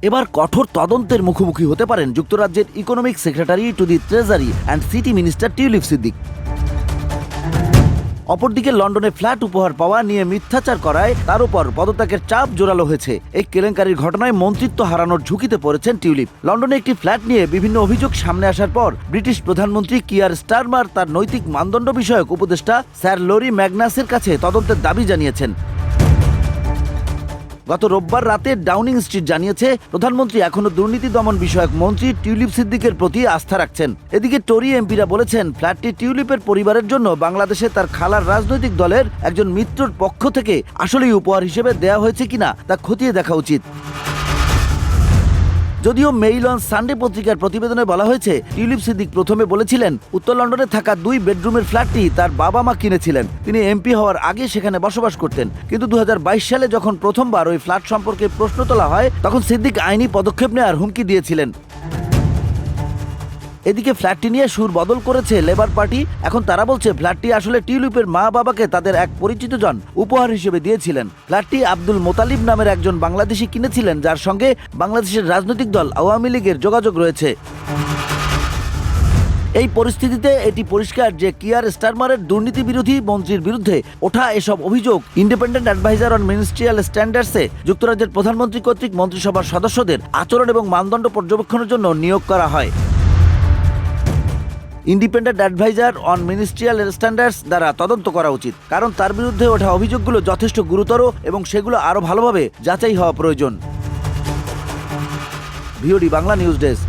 এবার কঠোর তদন্তের মুখোমুখি হতে পারেন যুক্তরাজ্যের economic secretary to the treasury and city minister tulip Siddique. অপরদিকে লন্ডনে ফ্ল্যাট উপহার পাওয়া নিয়ে মিথ্যাচার করায় তার উপর পদত্যাগের চাপ জোরালো হয়েছে। এই কেলেঙ্কারির ঘটনায় মন্ত্রিত্ব হারানোর ঝুঁকিতে পড়েছেন টিউলিপ। লন্ডনে একটি ফ্ল্যাট নিয়ে বিভিন্ন অভিযোগ সামনে আসার পর ব্রিটিশ প্রধানমন্ত্রী কিয়ার স্টারমার তার নৈতিক মানদণ্ড বিষয়ক উপদেষ্টা স্যার লরি ম্যাগনাসের কাছে তদন্তের দাবি জানিয়েছেন। গত রোববার রাতে ডাউনিং স্ট্রিট জানিয়েছে প্রধানমন্ত্রী এখনো দুর্নীতি দমন বিষয়ক মন্ত্রী টিউলিপ সিদ্দিকের প্রতি আস্থা রাখছেন। এদিকে টরি এমপিরা বলেছেন ফ্ল্যাটটি টিউলিপের পরিবারের জন্য বাংলাদেশে তার খালার রাজনৈতিক দলের একজন মিত্রর পক্ষ থেকে আসলেই উপহার হিসেবে দেয়া হয়েছে কিনা তা খতিয়ে দেখা উচিত। যদিও মেইল অন সানডে পত্রিকার প্রতিবেদনে বলা হয়েছে টিউলিপ সিদ্দিক প্রথমে বলেছিলেন উত্তর লন্ডনে থাকা 2 বেডরুমের ফ্ল্যাটটি তার বাবা মা কিনেছিলেন। তিনি এমপি হওয়ার আগে সেখানে বসবাস করতেন, কিন্তু 2022 সালে যখন প্রথমবার ওই ফ্ল্যাট সম্পর্কে প্রশ্ন তোলা হয় তখন সিদ্দিক আইনি পদক্ষেপ নেওয়ার হুমকি দিয়েছিলেন। এদিকে ফ্ল্যাটটি নিয়ে সুর বদল করেছে লেবার পার্টি। এখন তারা বলছে ফ্ল্যাটটি আসলে টিউলিপের মা বাবাকে তাদের এক পরিচিত জন উপহার হিসেবে দিয়েছিলেন। ফ্ল্যাটটি আব্দুল মোতালিব নামের একজন বাংলাদেশি কিনেছিলেন, যার সঙ্গে বাংলাদেশের রাজনৈতিক দল আওয়ামী লীগের যোগাযোগ রয়েছে। এই পরিস্থিতিতে এটি পরিষ্কার যে কিয়ার স্টারমারের দুর্নীতি বিরোধী মন্ত্রীর বিরুদ্ধে ওঠা এসব অভিযোগ ইন্ডিপেন্ডেন্ট অ্যাডভাইজার অন মিনিস্ট্রিয়াল স্ট্যান্ডার্ডসে যুক্তরাজ্যের প্রধানমন্ত্রী কর্তৃক মন্ত্রিসভার সদস্যদের আচরণ এবং মানদণ্ড পর্যবেক্ষণের জন্য নিয়োগ করা হয়। Independent adviser on ministerial standards দ্বারা তদন্ত করা উচিত, কারণ তার বিরুদ্ধে ওঠা অভিযোগগুলো যথেষ্ট গুরুতর এবং সেগুলো আরও ভালোভাবে যাচাই হওয়া প্রয়োজন। VOD Bangla news desk.